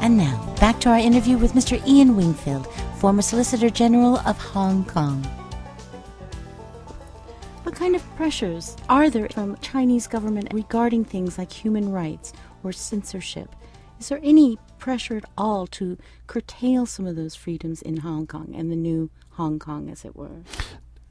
And now, back to our interview with Mr. Ian Wingfield, former Solicitor General of Hong Kong. What kind of pressures are there from Chinese government regarding things like human rights or censorship? Is there any pressure at all to curtail some of those freedoms in Hong Kong and the new Hong Kong, as it were?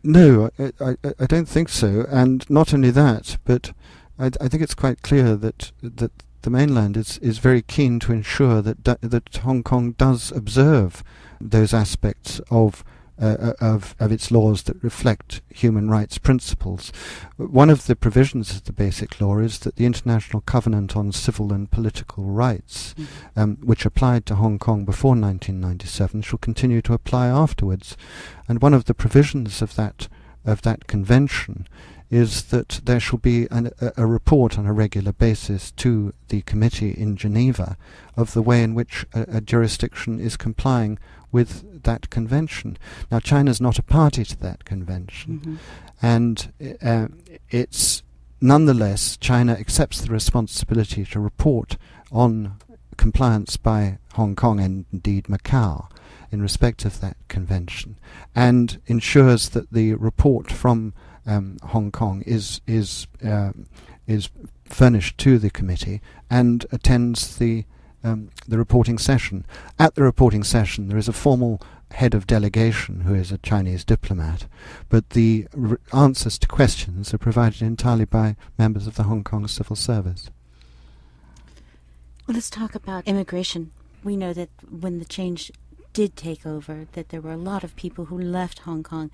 No, I don't think so. And not only that, but I think it's quite clear that the mainland is very keen to ensure that Hong Kong does observe those aspects of its laws that reflect human rights principles. One of the provisions of the Basic Law is that the International Covenant on Civil and Political Rights, which applied to Hong Kong before 1997, shall continue to apply afterwards. And one of the provisions of that convention is that there shall be a report on a regular basis to the committee in Geneva of the way in which a jurisdiction is complying with that convention. Now, China's not a party to that convention, and it's nonetheless, China accepts the responsibility to report on compliance by Hong Kong and indeed Macau in respect of that convention, and ensures that the report from Hong Kong is furnished to the committee and attends the reporting session. At the reporting session, there is a formal head of delegation who is a Chinese diplomat, but the answers to questions are provided entirely by members of the Hong Kong civil service. Well, let's talk about immigration. We know that when the change did take over, that there were a lot of people who left Hong Kong.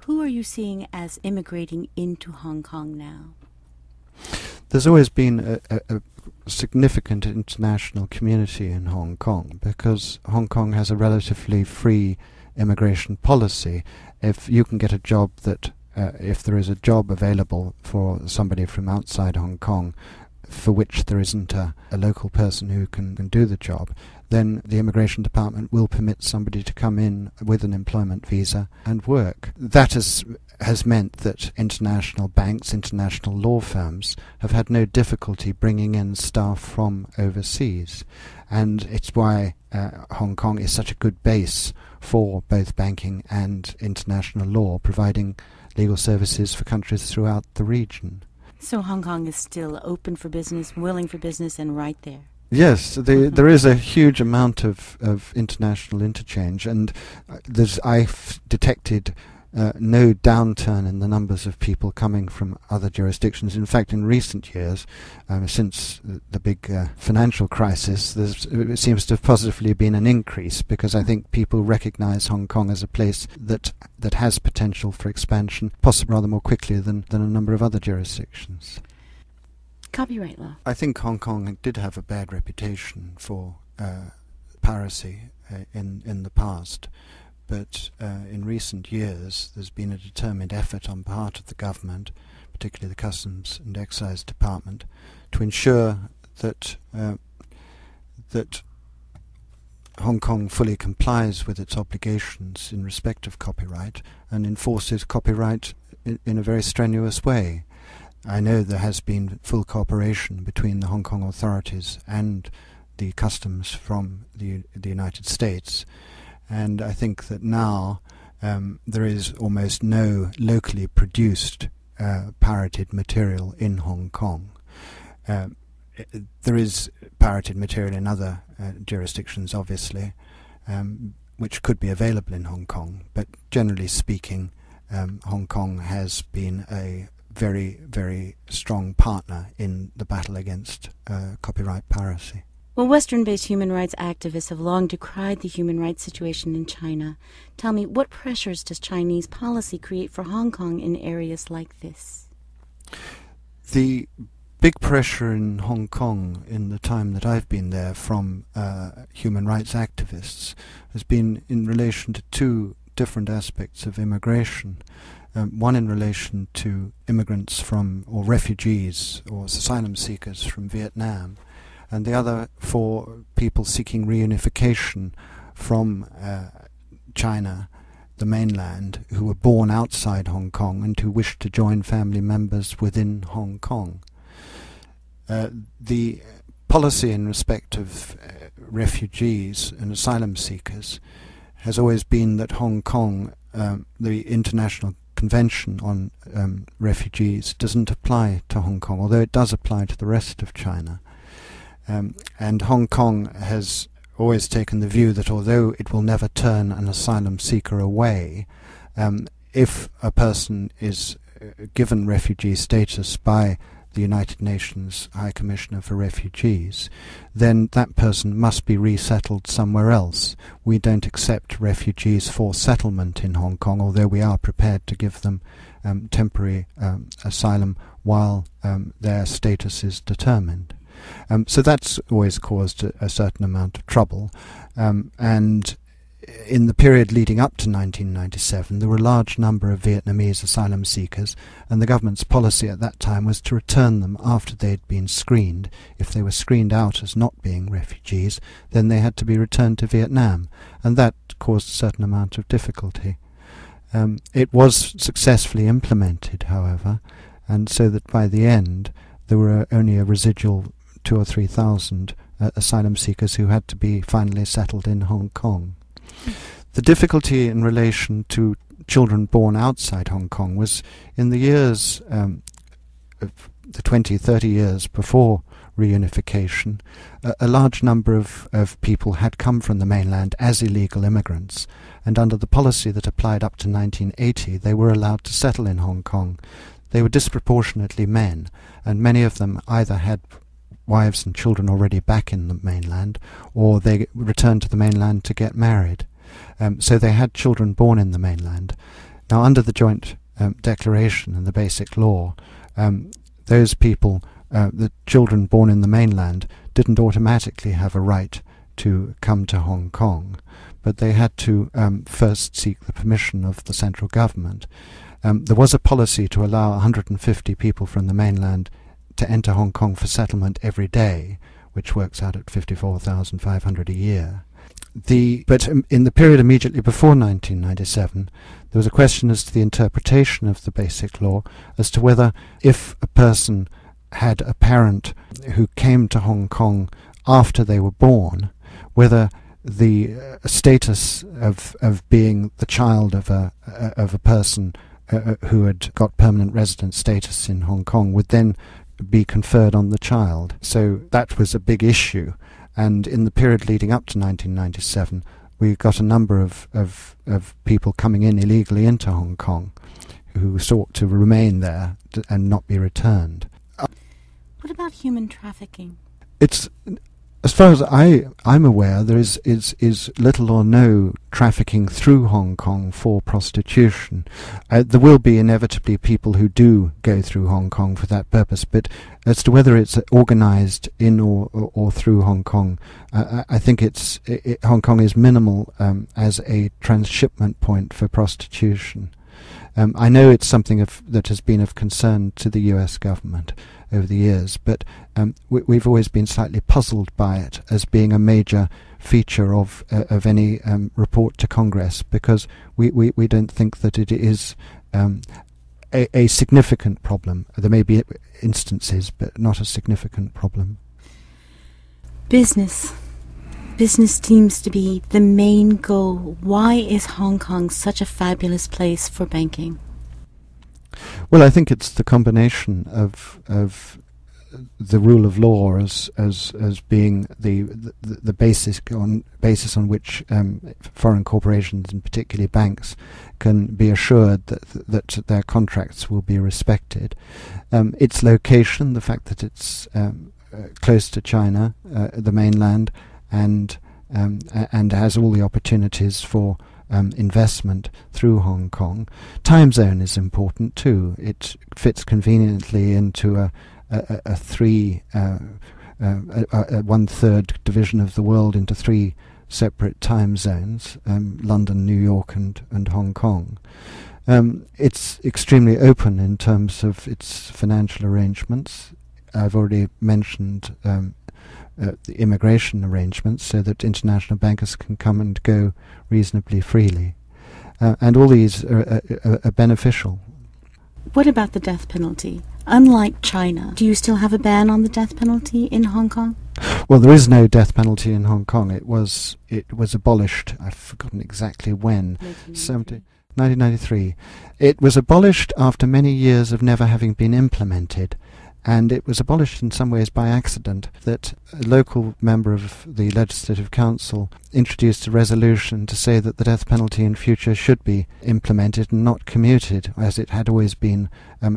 Who are you seeing as immigrating into Hong Kong now? There's always been a significant international community in Hong Kong because Hong Kong has a relatively free immigration policy. If you can get a job if there is a job available for somebody from outside Hong Kong for which there isn't a local person who can do the job, then the immigration department will permit somebody to come in with an employment visa and work. That has meant that international banks, international law firms have had no difficulty bringing in staff from overseas. And it's why Hong Kong is such a good base for both banking and international law, providing legal services for countries throughout the region. So Hong Kong is still open for business, willing for business, and right there. Yes, there is a huge amount of international interchange, and I've detected no downturn in the numbers of people coming from other jurisdictions. In fact, in recent years, since the big financial crisis, it seems to have positively been an increase, because I think people recognise Hong Kong as a place that has potential for expansion, possibly rather more quickly than a number of other jurisdictions. Copyright law. I think Hong Kong did have a bad reputation for piracy in the past. But in recent years, there's been a determined effort on part of the government, particularly the Customs and Excise Department, to ensure that Hong Kong fully complies with its obligations in respect of copyright and enforces copyright in a very strenuous way. I know there has been full cooperation between the Hong Kong authorities and the customs from the United States. And I think that now there is almost no locally produced pirated material in Hong Kong. There is pirated material in other jurisdictions, obviously, which could be available in Hong Kong. But generally speaking, Hong Kong has been a very, very strong partner in the battle against copyright piracy. Well, Western-based human rights activists have long decried the human rights situation in China. Tell me, what pressures does Chinese policy create for Hong Kong in areas like this? The big pressure in Hong Kong in the time that I've been there from human rights activists has been in relation to two different aspects of immigration. One in relation to immigrants or refugees or asylum seekers from Vietnam, and the other for people seeking reunification from China, the mainland, who were born outside Hong Kong and who wished to join family members within Hong Kong. the policy in respect of refugees and asylum seekers has always been that Hong Kong, the International Convention on Refugees, doesn't apply to Hong Kong, although it does apply to the rest of China. And Hong Kong has always taken the view that although it will never turn an asylum seeker away, if a person is given refugee status by the United Nations High Commissioner for Refugees, then that person must be resettled somewhere else. We don't accept refugees for settlement in Hong Kong, although we are prepared to give them temporary asylum while their status is determined. So that's always caused a certain amount of trouble. And in the period leading up to 1997, there were a large number of Vietnamese asylum seekers, and the government's policy at that time was to return them after they had been screened. If they were screened out as not being refugees, then they had to be returned to Vietnam, and that caused a certain amount of difficulty. It was successfully implemented, however, and so that by the end there were only a residual 2,000 or 3,000 asylum seekers who had to be finally settled in Hong Kong. The difficulty in relation to children born outside Hong Kong was in the years, the 20, 30 years before reunification, a large number of people had come from the mainland as illegal immigrants, and under the policy that applied up to 1980, they were allowed to settle in Hong Kong. They were disproportionately men, and many of them either had wives and children already back in the mainland, or they returned to the mainland to get married. So they had children born in the mainland. Now, under the Joint Declaration and the Basic Law, those people, the children born in the mainland, didn't automatically have a right to come to Hong Kong, but they had to first seek the permission of the central government. There was a policy to allow 150 people from the mainland to enter Hong Kong for settlement every day, which works out at 54,500 a year. But in the period immediately before 1997, there was a question as to the interpretation of the Basic Law, as to whether, if a person had a parent who came to Hong Kong after they were born, whether the status of being the child of a person who had got permanent resident status in Hong Kong would then be conferred on the child. So that was a big issue, and in the period leading up to 1997 we got a number of people coming in illegally into Hong Kong who sought to remain there and not be returned. What about human trafficking? It's, as far as I'm aware, there is little or no trafficking through Hong Kong for prostitution. There will be inevitably people who do go through Hong Kong for that purpose, but as to whether it's organised in or through Hong Kong, I think Hong Kong is minimal as a transshipment point for prostitution. I know it's something that has been of concern to the US government over the years, but we've always been slightly puzzled by it as being a major feature of any report to Congress, because we don't think that it is a significant problem. There may be instances, but not a significant problem. Business seems to be the main goal. Why is Hong Kong such a fabulous place for banking? Well, I think it's the combination of the rule of law as being the basis on which foreign corporations, and particularly banks, can be assured that their contracts will be respected. Its location, the fact that it's close to China, the mainland, and has all the opportunities for investment through Hong Kong. Time zone is important too. It fits conveniently into a one-third division of the world into three separate time zones: London, New York, and Hong Kong. It's extremely open in terms of its financial arrangements. I've already mentioned the immigration arrangements, so that international bankers can come and go reasonably freely. And all these are beneficial. What about the death penalty? Unlike China, do you still have a ban on the death penalty in Hong Kong? Well, there is no death penalty in Hong Kong. It was abolished. I've forgotten exactly when. 1993. It was abolished after many years of never having been implemented. And it was abolished in some ways by accident, that a local member of the Legislative Council introduced a resolution to say that the death penalty in future should be implemented and not commuted, as it had always been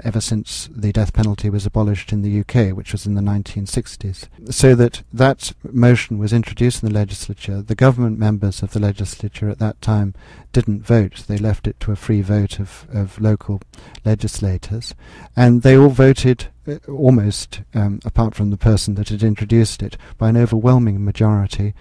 ever since the death penalty was abolished in the UK, which was in the 1960s. So that motion was introduced in the legislature. The government members of the legislature at that time didn't vote. They left it to a free vote of local legislators. And they all voted almost, apart from the person that had introduced it, by an overwhelming majority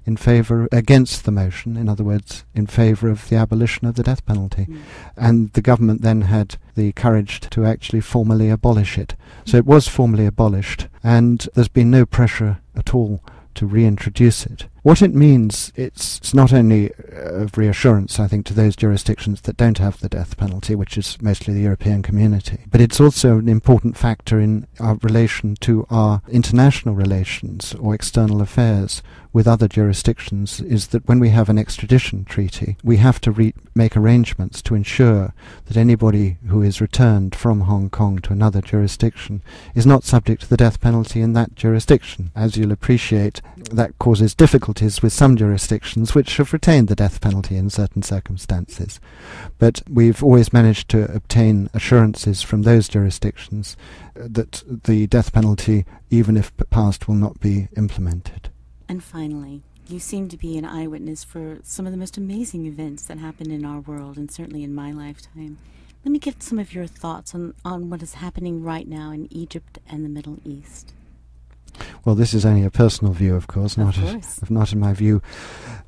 against the motion, in other words, in favour of the abolition of the death penalty. And the government then had the courage to actually formally abolish it. So it was formally abolished, and there's been no pressure at all to reintroduce it. What it means, it's not only of reassurance, I think, to those jurisdictions that don't have the death penalty, which is mostly the European community, but it's also an important factor in our relation to our international relations or external affairs with other jurisdictions, is that when we have an extradition treaty, we have to make arrangements to ensure that anybody who is returned from Hong Kong to another jurisdiction is not subject to the death penalty in that jurisdiction. As you'll appreciate, that causes difficulties with some jurisdictions which have retained the death penalty in certain circumstances. But we've always managed to obtain assurances from those jurisdictions that the death penalty, even if passed, will not be implemented. And finally, you seem to be an eyewitness for some of the most amazing events that happen in our world, and certainly in my lifetime. Let me get some of your thoughts on what is happening right now in Egypt and the Middle East. Well, this is only a personal view, of course, not in my view.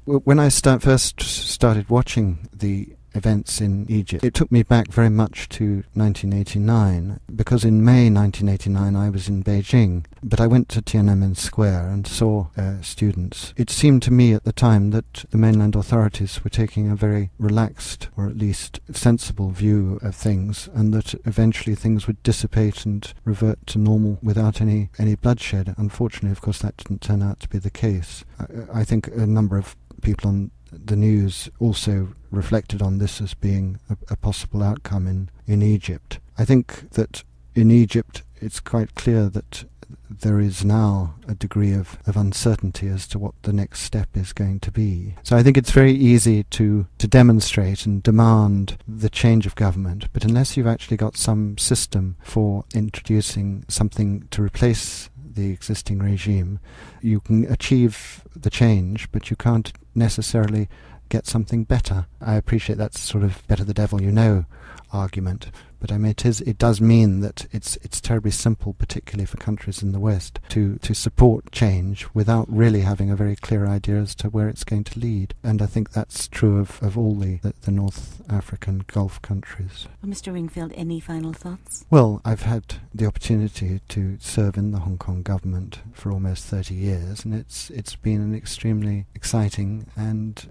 When I first started watching the events in Egypt, it took me back very much to 1989, because in May 1989 I was in Beijing, but I went to Tiananmen Square and saw students. It seemed to me at the time that the mainland authorities were taking a very relaxed, or at least sensible view of things, and that eventually things would dissipate and revert to normal without any bloodshed. Unfortunately, of course, that didn't turn out to be the case. I think a number of people on the news also reflected on this as being a possible outcome in Egypt. I think that in Egypt it's quite clear that there is now a degree of uncertainty as to what the next step is going to be. So I think it's very easy to demonstrate and demand the change of government, but unless you've actually got some system for introducing something to replace the existing regime, you can achieve the change, but you can't necessarily get something better. I appreciate that's sort of better the devil you know argument, but I mean it does mean that it's terribly simple, particularly for countries in the West, to support change without really having a very clear idea as to where it's going to lead. And I think that's true of all the North African Gulf countries. Well, Mr. Wingfield, any final thoughts? Well, I've had the opportunity to serve in the Hong Kong government for almost 30 years, and it's been an extremely exciting and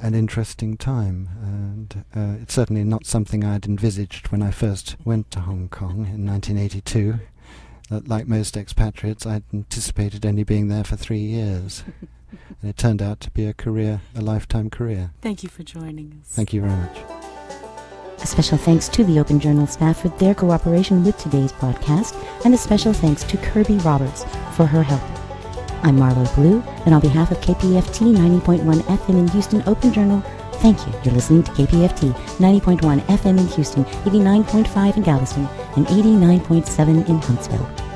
an interesting time, and it's certainly not something I'd envisaged when I first went to Hong Kong in 1982. Like most expatriates, I'd anticipated only being there for 3 years, and it turned out to be a lifetime career. Thank you for joining us. Thank you very much. A special thanks to the Open Journal staff for their cooperation with today's podcast, and a special thanks to Kirby Roberts for her help. I'm Marlo Blue, and on behalf of KPFT 90.1 FM in Houston Open Journal, thank you. You're listening to KPFT 90.1 FM in Houston, 89.5 in Galveston, and 89.7 in Huntsville.